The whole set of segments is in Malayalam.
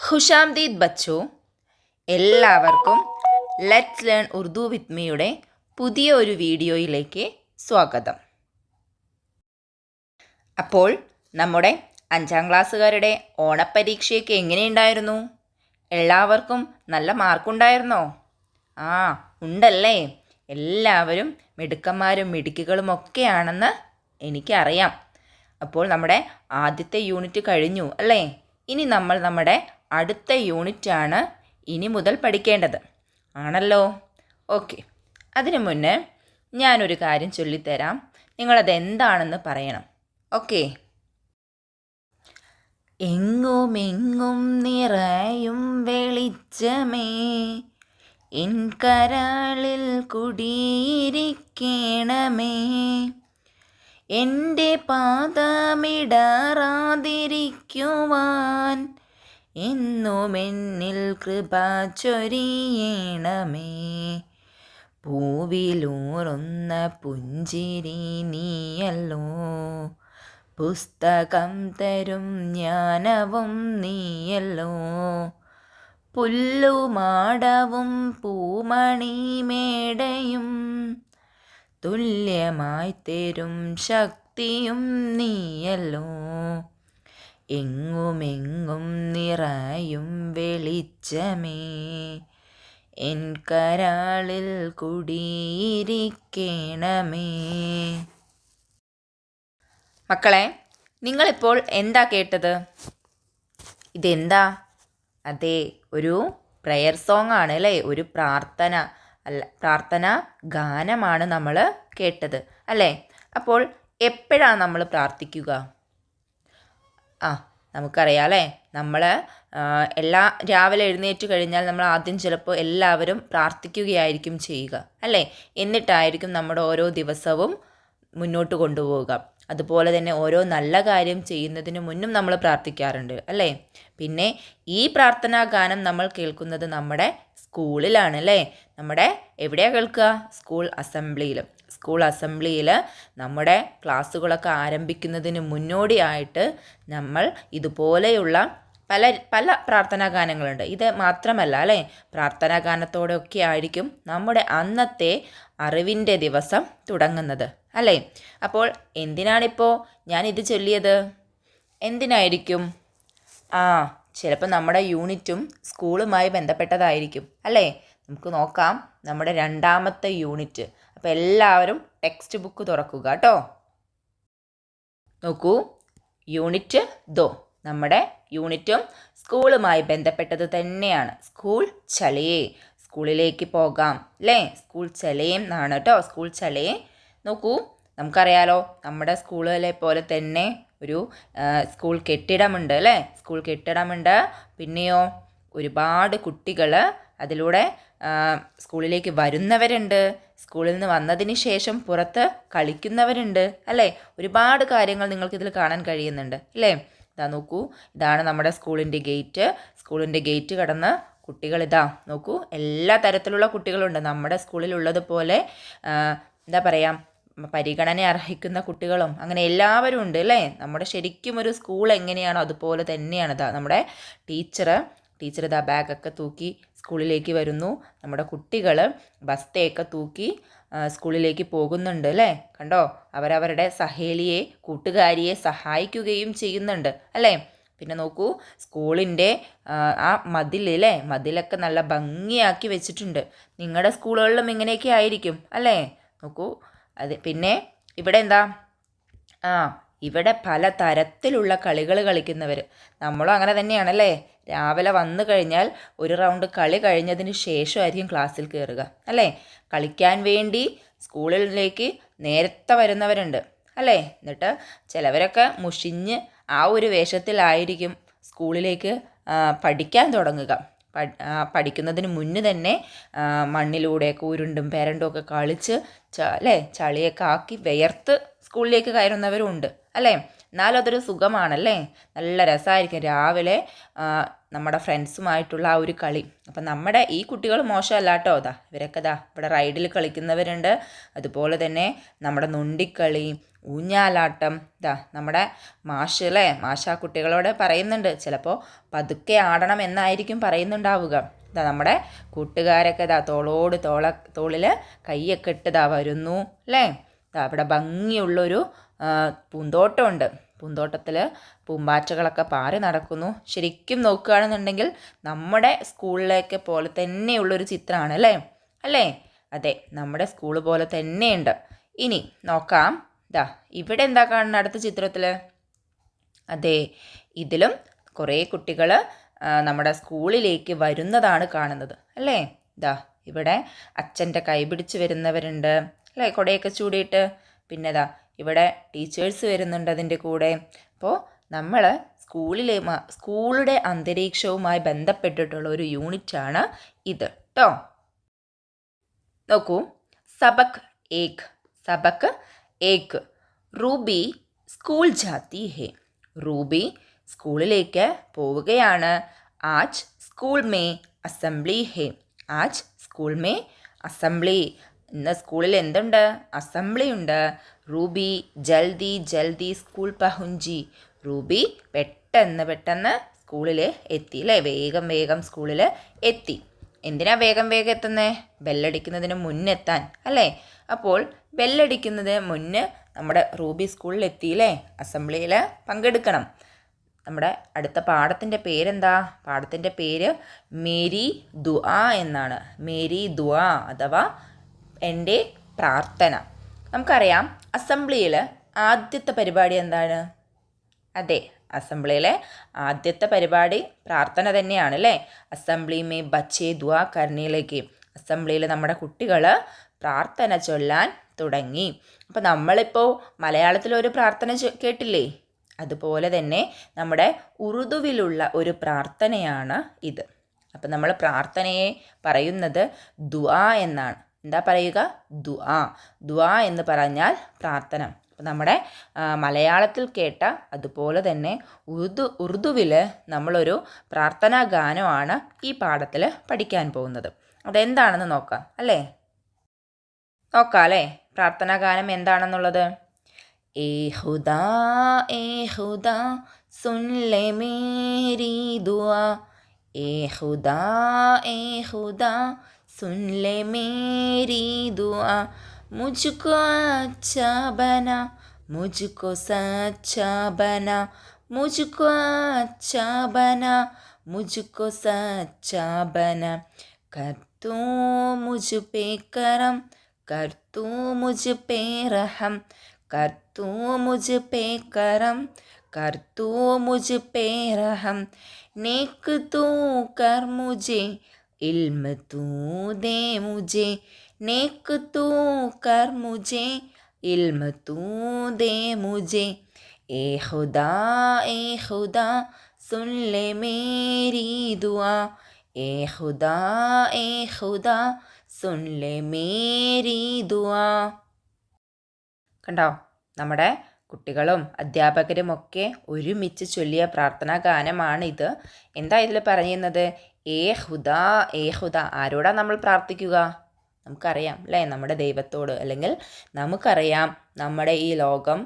ഖുശാംദീദ് ബച്ചോ, എല്ലാവർക്കും ലെറ്റ്സ് ലേൺ ഉറുദു വിത്ത് മീയുടെ പുതിയ ഒരു വീഡിയോയിലേക്ക് സ്വാഗതം. അപ്പോൾ നമ്മുടെ 5ാം ക്ലാസ്സുകാരുടെ ഓണപ്പരീക്ഷയൊക്കെ എങ്ങനെയുണ്ടായിരുന്നു? എല്ലാവർക്കും നല്ല മാർക്കുണ്ടായിരുന്നോ? ഉണ്ടല്ലേ. എല്ലാവരും മിടുക്കന്മാരും മിടുക്കികളുമൊക്കെയാണെന്ന് എനിക്കറിയാം. അപ്പോൾ നമ്മുടെ ആദ്യത്തെ യൂണിറ്റ് കഴിഞ്ഞു അല്ലേ? ഇനി നമ്മൾ നമ്മുടെ അടുത്ത യൂണിറ്റാണ് ഇനി മുതൽ പഠിക്കേണ്ടത് ആണല്ലോ. ഓക്കെ, അതിനു മുന്നേ ഞാനൊരു കാര്യം ചൊല്ലിത്തരാം. നിങ്ങളത് എന്താണെന്ന് പറയണം. ഓക്കെ. എങ്ങുമെങ്ങും നിറയും വെളിച്ചമേ, എൻ കരളിൽ കുടിയിരിക്കണമേ, എൻ്റെ പാദമിടറാതിരിക്കുവാൻ എന്നുമെന്നിൽ കൃപ ചൊരിയണമേ. പൂവിലൂറുന്ന പുഞ്ചിരി നീയല്ലോ, പുസ്തകം തരും ജ്ഞാനവും നീയല്ലോ, പുല്ലുമാടവും പൂമണിമേടയും തുല്യമായി തരും ശക്തിയും നീയല്ലോ. എങ്ങുമെങ്ങും നിറയും വെളിച്ചമേ, എൻ കരളിൽ കുടിയിരിക്കണമേ. മക്കളെ, നിങ്ങളിപ്പോൾ എന്താ കേട്ടത്? ഇതെന്താ? അതെ, ഒരു പ്രയർ സോങ് ആണ് അല്ലേ? ഒരു പ്രാർത്ഥന ഗാനമാണ് നമ്മൾ കേട്ടത് അല്ലേ? അപ്പോൾ എപ്പോഴാണ് നമ്മൾ പ്രാർത്ഥിക്കുക? നമുക്കറിയാം അല്ലേ? നമ്മൾ രാവിലെ എഴുന്നേറ്റ് കഴിഞ്ഞാൽ നമ്മൾ ആദ്യം ചിലപ്പോൾ എല്ലാവരും പ്രാർത്ഥിക്കുകയായിരിക്കും ചെയ്യുക അല്ലേ? എന്നിട്ടായിരിക്കും നമ്മുടെ ഓരോ ദിവസവും മുന്നോട്ട് കൊണ്ടുപോവുക. അതുപോലെ തന്നെ ഓരോ നല്ല കാര്യം ചെയ്യുന്നതിന് മുന്നും നമ്മൾ പ്രാർത്ഥിക്കാറുണ്ട് അല്ലേ? പിന്നെ ഈ പ്രാർത്ഥനാ ഗാനം നമ്മൾ കേൾക്കുന്നത് നമ്മുടെ സ്കൂളിലാണ് അല്ലേ? നമ്മുടെ എവിടെയാണ് കേൾക്കുക? സ്കൂൾ അസംബ്ലിയിൽ നമ്മുടെ ക്ലാസ്സുകളൊക്കെ ആരംഭിക്കുന്നതിന് മുന്നോടിയായിട്ട് നമ്മൾ ഇതുപോലെയുള്ള പല പ്രാർത്ഥനാ ഗാനങ്ങളുണ്ട്. ഇത് മാത്രമല്ല അല്ലേ? പ്രാർത്ഥനാ ഗാനത്തോടെയൊക്കെ ആയിരിക്കും നമ്മുടെ അന്നത്തെ അറിവിൻ്റെ ദിവസം തുടങ്ങുന്നത് അല്ലേ? അപ്പോൾ എന്തിനാണിപ്പോൾ ഞാനിത് ചൊല്ലിയത്? എന്തിനായിരിക്കും? ചിലപ്പോൾ നമ്മുടെ യൂണിറ്റും സ്കൂളുമായി ബന്ധപ്പെട്ടതായിരിക്കും അല്ലേ? നമുക്ക് നോക്കാം നമ്മുടെ 2ാമത്തെ യൂണിറ്റ്. അപ്പോൾ എല്ലാവരും ടെക്സ്റ്റ് ബുക്ക് തുറക്കുക കേട്ടോ. നോക്കൂ, യൂണിറ്റ് 2. നമ്മുടെ യൂണിറ്റും സ്കൂളുമായി ബന്ധപ്പെട്ടത് തന്നെയാണ്. സ്കൂൾ ചലിയേ, സ്കൂളിലേക്ക് പോകാം അല്ലേ? സ്കൂൾ ചലയും എന്നാണ് കേട്ടോ. സ്കൂൾ ചലയേ. നോക്കൂ, നമുക്കറിയാലോ നമ്മുടെ സ്കൂളിലെ പോലെ തന്നെ ഒരു സ്കൂൾ കെട്ടിടമുണ്ട് അല്ലേ? സ്കൂൾ കെട്ടിടമുണ്ട്. പിന്നെയോ ഒരുപാട് കുട്ടികൾ അതിലൂടെ സ്കൂളിലേക്ക് വരുന്നവരുണ്ട്. സ്കൂളിൽ നിന്ന് വന്നതിന് ശേഷം പുറത്ത് കളിക്കുന്നവരുണ്ട് അല്ലേ? ഒരുപാട് കാര്യങ്ങൾ നിങ്ങൾക്കിതിൽ കാണാൻ കഴിയുന്നുണ്ട് അല്ലേ? ഇതാ നോക്കൂ, ഇതാണ് നമ്മുടെ സ്കൂളിൻ്റെ ഗേറ്റ്. സ്കൂളിൻ്റെ ഗേറ്റ് കടന്ന് കുട്ടികളിതാ നോക്കൂ, എല്ലാ തരത്തിലുള്ള കുട്ടികളുണ്ട്. നമ്മുടെ സ്കൂളിലുള്ളതുപോലെ എന്താ പറയുക, പരിഗണന അർഹിക്കുന്ന കുട്ടികളും അങ്ങനെ എല്ലാവരും ഉണ്ട് അല്ലേ? നമ്മുടെ ശരിക്കും ഒരു സ്കൂൾ എങ്ങനെയാണോ അതുപോലെ തന്നെയാണ്. നമ്മുടെ ടീച്ചർ ഇതാ ബാഗൊക്കെ തൂക്കി സ്കൂളിലേക്ക് വരുന്നു. നമ്മുടെ കുട്ടികൾ ബസ്തയൊക്കെ തൂക്കി സ്കൂളിലേക്ക് പോകുന്നുണ്ട് അല്ലേ? കണ്ടോ, അവരവരുടെ സഹേലിയെ കൂട്ടുകാരിയെ സഹായിക്കുകയും ചെയ്യുന്നുണ്ട് അല്ലേ? പിന്നെ നോക്കൂ, സ്കൂളിൻ്റെ ആ മതിലൊക്കെ നല്ല ഭംഗിയാക്കി വെച്ചിട്ടുണ്ട്. നിങ്ങളുടെ സ്കൂളുകളിലും ഇങ്ങനെയൊക്കെ ആയിരിക്കും അല്ലേ? നോക്കൂ, പിന്നെ ഇവിടെ എന്താ? ഇവിടെ പല തരത്തിലുള്ള കളികൾ കളിക്കുന്നവർ. നമ്മളും അങ്ങനെ തന്നെയാണല്ലേ? രാവിലെ വന്നു കഴിഞ്ഞാൽ ഒരു റൗണ്ട് കളി കഴിഞ്ഞതിന് ശേഷമായിരിക്കും ക്ലാസ്സിൽ കയറുക അല്ലേ? കളിക്കാൻ വേണ്ടി സ്കൂളിലേക്ക് നേരത്തെ വരുന്നവരുണ്ട് അല്ലേ? എന്നിട്ട് ചിലവരൊക്കെ മുഷിഞ്ഞ് ആ ഒരു വേഷത്തിലായിരിക്കും സ്കൂളിലേക്ക് പഠിക്കാൻ തുടങ്ങുക. പഠിക്കുന്നതിന് മുന്നേ തന്നെ മണ്ണിലൂടെയൊക്കെ ഉരുണ്ടും പെരണ്ടും ഒക്കെ കളിച്ച് ചളിയൊക്കെ ആക്കി വിയർത്ത് സ്കൂളിലേക്ക് കയറുന്നവരും ഉണ്ട് അല്ലേ? എന്നാലും അതൊരു സുഖമാണല്ലേ? നല്ല രസമായിരിക്കും രാവിലെ നമ്മുടെ ഫ്രണ്ട്സുമായിട്ടുള്ള ആ ഒരു കളി. അപ്പം നമ്മുടെ ഈ കുട്ടികൾ മോശമല്ല കേട്ടോ. ഇവരൊക്കെ ഇവിടെ റൈഡിൽ കളിക്കുന്നവരുണ്ട്. അതുപോലെ തന്നെ നമ്മുടെ നൊണ്ടിക്കളി, ഊഞ്ഞാലാട്ടം. നമ്മുടെ മാഷ് അല്ലേ, മാഷ് ആ കുട്ടികളോട് പറയുന്നുണ്ട്. ചിലപ്പോൾ പതുക്കെ ആടണം എന്നായിരിക്കും പറയുന്നുണ്ടാവുക. നമ്മുടെ കൂട്ടുകാരൊക്കെ തോളോട് തോളിൽ കൈയൊക്കെ ഇട്ട് വരുന്നു അല്ലേ. അവിടെ ഭംഗിയുള്ളൊരു പൂന്തോട്ടമുണ്ട്. പൂന്തോട്ടത്തിൽ പൂമ്പാറ്റകളൊക്കെ പാറി നടക്കുന്നു. ശരിക്കും നോക്കുകയാണെന്നുണ്ടെങ്കിൽ നമ്മുടെ സ്കൂളിലേക്ക് പോലെ തന്നെയുള്ളൊരു ചിത്രമാണ് അല്ലേ. അതെ, നമ്മുടെ സ്കൂൾ പോലെ തന്നെയുണ്ട്. ഇനി നോക്കാം. ഇവിടെ എന്താ കാണുന്നത് അടുത്ത ചിത്രത്തിൽ? അതെ, ഇതിലും കുറേ കുട്ടികൾ നമ്മുടെ സ്കൂളിലേക്ക് വരുന്നതാണ് കാണുന്നത് അല്ലേ. ഇവിടെ അച്ഛൻ്റെ കൈ പിടിച്ച് വരുന്നവരുണ്ട് അല്ലേ, കുടയൊക്കെ ചൂടിയിട്ട്. പിന്നെ ഇവിടെ ടീച്ചേഴ്സ് വരുന്നുണ്ട് അതിൻ്റെ കൂടെ. അപ്പോൾ നമ്മൾ സ്കൂളുടെ അന്തരീക്ഷവുമായി ബന്ധപ്പെട്ടിട്ടുള്ള ഒരു യൂണിറ്റാണ് ഇത് കേട്ടോ. നോക്കൂ, സബക് ഏക്. റൂബി സ്കൂൾ ജാത്തി ഹേ. റൂബി സ്കൂളിലേക്ക് പോവുകയാണ്. ആജ് സ്കൂൾ മേ അസംബ്ലി ഹേ. ആജ് സ്കൂൾ മേ അസംബ്ലി. ഇന്ന് സ്കൂളിൽ എന്തുണ്ട്? അസംബ്ലി ഉണ്ട്. റൂബി ജൽദി സ്കൂൾ പഹുഞ്ചി. റൂബി പെട്ടെന്ന് സ്കൂളിൽ എത്തി അല്ലേ. വേഗം സ്കൂളിൽ എത്തി. എന്തിനാ വേഗം എത്തുന്നത്? ബെല്ലടിക്കുന്നതിന് മുന്നെത്താൻ അല്ലേ. അപ്പോൾ ബെല്ലടിക്കുന്നതിന് മുന്നേ നമ്മുടെ റൂബി സ്കൂളിൽ എത്തിയില്ലേ, അസംബ്ലിയിൽ പങ്കെടുക്കണം. നമ്മുടെ അടുത്ത പാഠത്തിൻ്റെ പേരെന്താ? പാഠത്തിൻ്റെ പേര് മേരി ദുആ എന്നാണ്. മേരി ദുആ അഥവാ എൻ്റെ പ്രാർത്ഥന. നമുക്കറിയാം അസംബ്ലിയിൽ ആദ്യത്തെ പരിപാടി എന്താണ്? അതെ, അസംബ്ലിയിലെ ആദ്യത്തെ പരിപാടി പ്രാർത്ഥന തന്നെയാണ് അല്ലേ. അസംബ്ലി മേ ബച്ചേ ദുആ കർണേലേക്ക്. അസംബ്ലിയിൽ നമ്മുടെ കുട്ടികൾ പ്രാർത്ഥന ചൊല്ലാൻ തുടങ്ങി. അപ്പോൾ നമ്മളിപ്പോൾ മലയാളത്തിലൊരു പ്രാർത്ഥന കേട്ടില്ലേ, അതുപോലെ തന്നെ നമ്മുടെ ഉറുദുവിലുള്ള ഒരു പ്രാർത്ഥനയാണ് ഇത്. അപ്പം നമ്മൾ പ്രാർത്ഥനയെ പറയുന്നത് ദുആ എന്നാണ്. എന്താ പറയുക? ദുആ എന്ന് പറഞ്ഞാൽ പ്രാർത്ഥന. അപ്പം നമ്മുടെ മലയാളത്തിൽ കേട്ട അതുപോലെ തന്നെ ഉറുദുവിൽ നമ്മളൊരു പ്രാർത്ഥനാ ഗാനമാണ് ഈ പാഠത്തിൽ പഠിക്കാൻ പോകുന്നത്. അതെന്താണെന്ന് നോക്കാം അല്ലേ. പ്രാർത്ഥനാ ഗാനം എന്താണെന്നുള്ളത്. ഏ ഖുദാ സുൻ ലേ മേരി ദുആ. ഏ ഖുദാ സുൻ ലേ മേരി ദുആ. മുझको अच्छा बना, मुझको सच्चा बना. मुझको अच्छा बना, मुझको सच्चा बना. कर तू मुझ पे करम, कर तू मुझ पे रहम. कर तू मुझ पे करम, कर तू मुझ पे रहम. नेक तू कर मुझे, इल्म तू दे मुझे. नेक तू कर मुझे, इल्म तू दे मुझे. ए खुदा सुन ले मेरी दुआ. ए खुदा സുൻ ലേ മേരി ദുആ. കണ്ടോ, നമ്മുടെ കുട്ടികളും അധ്യാപകരും ഒക്കെ ഒരുമിച്ച് ചൊല്ലിയ പ്രാർത്ഥനാ ഗാനമാണിത്. എന്താ ഇതിൽ പറയുന്നത്? ഏ ഹുദാ. ആരോടാ നമ്മൾ പ്രാർത്ഥിക്കുക? നമുക്കറിയാം അല്ലേ, നമ്മുടെ ദൈവത്തോട്. അല്ലെങ്കിൽ നമുക്കറിയാം നമ്മുടെ ഈ ലോകം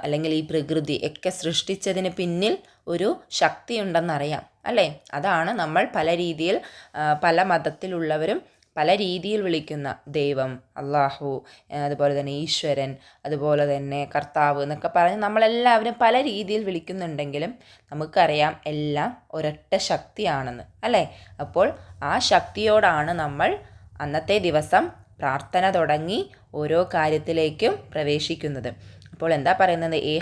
അല്ലെങ്കിൽ ഈ പ്രകൃതി ഒക്കെ സൃഷ്ടിച്ചതിന് പിന്നിൽ ഒരു ശക്തി ഉണ്ടെന്നറിയാം അല്ലേ. അതാണ് നമ്മൾ പല രീതിയിൽ പല മതത്തിലുള്ളവരും പല രീതിയിൽ വിളിക്കുന്ന ദൈവം, അള്ളാഹു, അതുപോലെ തന്നെ ഈശ്വരൻ, അതുപോലെ തന്നെ കർത്താവ് എന്നൊക്കെ പറഞ്ഞ് നമ്മളെല്ലാവരും പല രീതിയിൽ വിളിക്കുന്നുണ്ടെങ്കിലും നമുക്കറിയാം എല്ലാം ഒരൊറ്റ ശക്തിയാണെന്ന് അല്ലേ. അപ്പോൾ ആ ശക്തിയോടാണ് നമ്മൾ അന്നത്തെ ദിവസം പ്രാർത്ഥന തുടങ്ങി ഓരോ കാര്യത്തിലേക്കും പ്രവേശിക്കുന്നത്. അപ്പോൾ എന്താ പറയുന്നത്? ഏ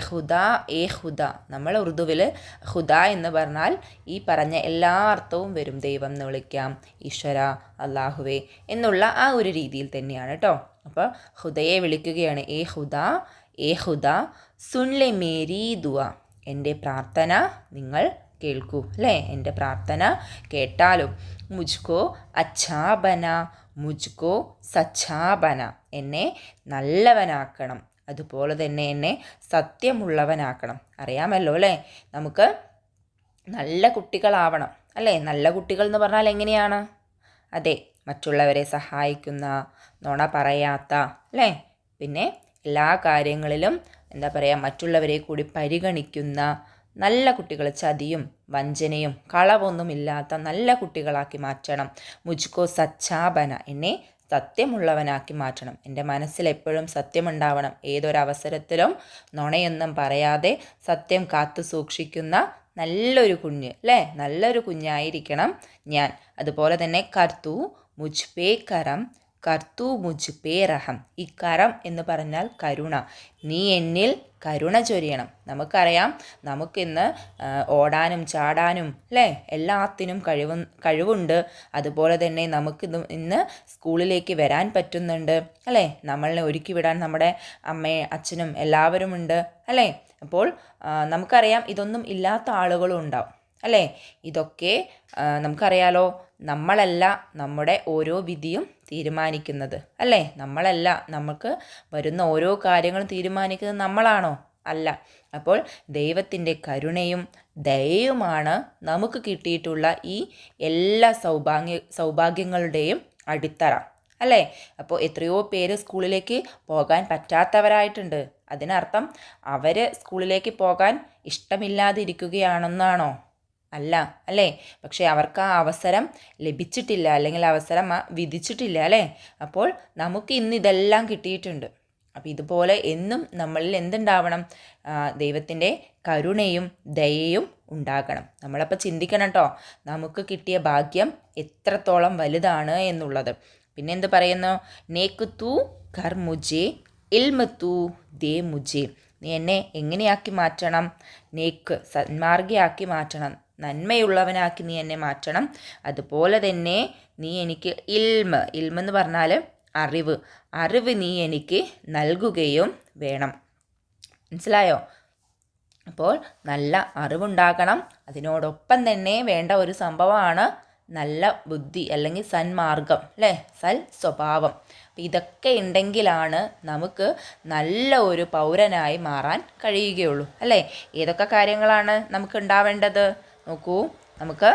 ഹുദാ. നമ്മൾ ഉറുദുവിൽ ഹുദാ എന്ന് പറഞ്ഞാൽ ഈ പറഞ്ഞ എല്ലാ അർത്ഥവും വരും. ദൈവം എന്ന് വിളിക്കാം, ഈശ്വര, അള്ളാഹുവേ എന്നുള്ള ആ ഒരു രീതിയിൽ തന്നെയാണ് കേട്ടോ. അപ്പോൾ ഹുദയെ വിളിക്കുകയാണ്. ഏ ഹുദാ സുൻ ലേ മേരി ദുആ. എൻ്റെ പ്രാർത്ഥന നിങ്ങൾ കേൾക്കൂ അല്ലേ, എൻ്റെ പ്രാർത്ഥന കേട്ടാലും. മുജ്കോ അച്ഛാ ബന, മുജ്കോ സച്ഛാ ബന. എന്നെ നല്ലവനാക്കണം, അതുപോലെ തന്നെ എന്നെ സത്യമുള്ളവനാക്കണം. അറിയാമല്ലോ അല്ലേ, നമുക്ക് നല്ല കുട്ടികളാവണം അല്ലേ. നല്ല കുട്ടികൾ എന്ന് പറഞ്ഞാൽ എങ്ങനെയാണ്? അതെ, മറ്റുള്ളവരെ സഹായിക്കുന്ന, നുണ പറയാത്ത അല്ലേ, പിന്നെ എല്ലാ കാര്യങ്ങളിലും എന്താ പറയുക, മറ്റുള്ളവരെ കൂടി പരിഗണിക്കുന്ന നല്ല കുട്ടികൾ, ചതിയും വഞ്ചനയും കളവൊന്നുമില്ലാത്ത നല്ല കുട്ടികളാക്കി മാറ്റണം. മുജ്കോ സച്ചാബന, എന്നെ സത്യമുള്ളവനാക്കി മാറ്റണം. എൻ്റെ മനസ്സിൽ എപ്പോഴും സത്യമുണ്ടാവണം. ഏതൊരവസരത്തിലും നുണയൊന്നും പറയാതെ സത്യം കാത്തു സൂക്ഷിക്കുന്ന നല്ലൊരു കുഞ്ഞ്, അല്ലേ? നല്ലൊരു കുഞ്ഞായിരിക്കണം ഞാൻ. അതുപോലെ തന്നെ കർത്തൂ മുജ് പേ കരം, കർത്തൂ മുജ് പേ റഹം. ഈ കരം എന്ന് പറഞ്ഞാൽ കരുണ. നീ എന്നിൽ കരുണ ചൊരിയണം. നമുക്കറിയാം, നമുക്കിന്ന് ഓടാനും ചാടാനും, അല്ലേ, എല്ലാത്തിനും കഴിവുണ്ട്. അതുപോലെ തന്നെ നമുക്ക് ഇന്ന് സ്കൂളിലേക്ക് വരാൻ പറ്റുന്നുണ്ട്, അല്ലേ? നമ്മളെ ഒരുക്കി വിടാൻ നമ്മുടെ അമ്മയും അച്ഛനും എല്ലാവരും ഉണ്ട്, അല്ലേ? അപ്പോൾ നമുക്കറിയാം ഇതൊന്നും ഇല്ലാത്ത ആളുകളും ഉണ്ടാവും, അല്ലേ? ഇതൊക്കെ നമുക്കറിയാലോ, നമ്മളല്ല നമ്മുടെ ഓരോ വിധിയും തീരുമാനിക്കുന്നത്, അല്ലേ? നമ്മളല്ല, നമുക്ക് വരുന്ന ഓരോ കാര്യങ്ങളും തീരുമാനിക്കുന്നത് നമ്മളാണോ? അല്ല. അപ്പോൾ ദൈവത്തിൻ്റെ കരുണയും ദയയുമാണ് നമുക്ക് കിട്ടിയിട്ടുള്ള ഈ എല്ലാ സൗഭാഗ്യങ്ങളുടെയും അടിത്തറ, അല്ലേ? അപ്പോൾ എത്രയോ പേര് സ്കൂളിലേക്ക് പോകാൻ പറ്റാത്തവരായിട്ടുണ്ട്. അതിനർത്ഥം അവർ സ്കൂളിലേക്ക് പോകാൻ ഇഷ്ടമില്ലാതിരിക്കുകയാണെന്നാണോ? അല്ല, അല്ലേ? പക്ഷേ അവർക്ക് ആ അവസരം ലഭിച്ചിട്ടില്ല, അല്ലെങ്കിൽ അവസരം വിധിച്ചിട്ടില്ല, അല്ലേ? അപ്പോൾ നമുക്ക് ഇന്ന് ഇതെല്ലാം കിട്ടിയിട്ടുണ്ട്. അപ്പോൾ ഇതുപോലെ എന്നും നമ്മളിൽ എന്തുണ്ടാവണം? ദൈവത്തിൻ്റെ കരുണയും ദയയും ഉണ്ടാകണം. നമ്മളപ്പോൾ ചിന്തിക്കണം കേട്ടോ, നമുക്ക് കിട്ടിയ ഭാഗ്യം എത്രത്തോളം വലുതാണ് എന്നുള്ളത്. പിന്നെ എന്ത് പറയുന്നു? നേക്ക് തൂ ഘർ മുജേ, ഇൽമ തൂ ദേ മുജേ. നീ എന്നെ എങ്ങനെയാക്കി മാറ്റണം? നേക്ക്, സന്മാർഗിയാക്കി മാറ്റണം, നന്മയുള്ളവനാക്കി നീ എന്നെ മാറ്റണം. അതുപോലെ തന്നെ നീ എനിക്ക് ഇൽമെന്ന് പറഞ്ഞാൽ അറിവ് നീ എനിക്ക് നൽകുകയും വേണം. മനസ്സിലായോ? അപ്പോൾ നല്ല അറിവുണ്ടാകണം. അതിനോടൊപ്പം തന്നെ വേണ്ട ഒരു സംഭവമാണ് നല്ല ബുദ്ധി, അല്ലെങ്കിൽ സന്മാർഗം, അല്ലേ? സൽ സ്വഭാവം. അപ്പം ഇതൊക്കെ ഉണ്ടെങ്കിലാണ് നമുക്ക് നല്ല ഒരു പൗരനായി മാറാൻ കഴിയുകയുള്ളൂ, അല്ലേ? ഏതൊക്കെ കാര്യങ്ങളാണ് നമുക്ക് ഉണ്ടാവേണ്ടത്? നോക്കൂ, നമുക്ക്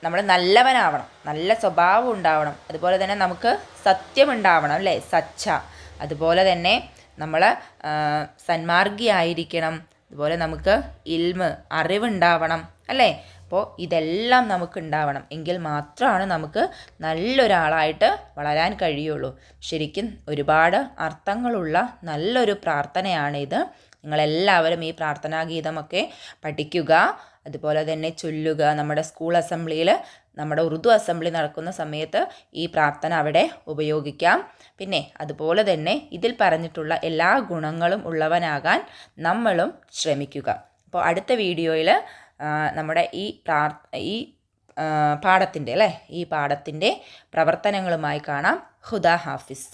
നമ്മൾ നല്ലവനാവണം, നല്ല സ്വഭാവം ഉണ്ടാവണം. അതുപോലെ തന്നെ നമുക്ക് സത്യമുണ്ടാവണം, അല്ലേ? സച്ച. അതുപോലെ തന്നെ നമ്മൾ സന്മാർഗിയായിരിക്കണം. അതുപോലെ നമുക്ക് അറിവുണ്ടാവണം, അല്ലേ? അപ്പോൾ ഇതെല്ലാം നമുക്ക് ഉണ്ടാവണം. എങ്കിൽ മാത്രമാണ് നമുക്ക് നല്ലൊരാളായിട്ട് വളരാൻ കഴിയുള്ളൂ. ശരിക്കും ഒരുപാട് അർത്ഥങ്ങളുള്ള നല്ലൊരു പ്രാർത്ഥനയാണിത്. നിങ്ങളെല്ലാവരും ഈ പ്രാർത്ഥനാ ഗീതമൊക്കെ പഠിക്കുക, അതുപോലെ തന്നെ ചൊല്ലുക. നമ്മുടെ സ്കൂൾ അസംബ്ലിയിൽ, നമ്മുടെ ഉറുദു അസംബ്ലി നടക്കുന്ന സമയത്ത് ഈ പ്രാർത്ഥന അവിടെ ഉപയോഗിക്കാം. പിന്നെ അതുപോലെ തന്നെ ഇതിൽ പറഞ്ഞിട്ടുള്ള എല്ലാ ഗുണങ്ങളും ഉള്ളവനാകാൻ നമ്മളും ശ്രമിക്കുക. അപ്പോൾ അടുത്ത വീഡിയോയിൽ നമ്മുടെ ഈ പാഠത്തിൻ്റെ, അല്ലേ, ഈ പാഠത്തിൻ്റെ പ്രവർത്തനങ്ങളുമായി കാണാം. ഖുദാ ഹാഫിസ്.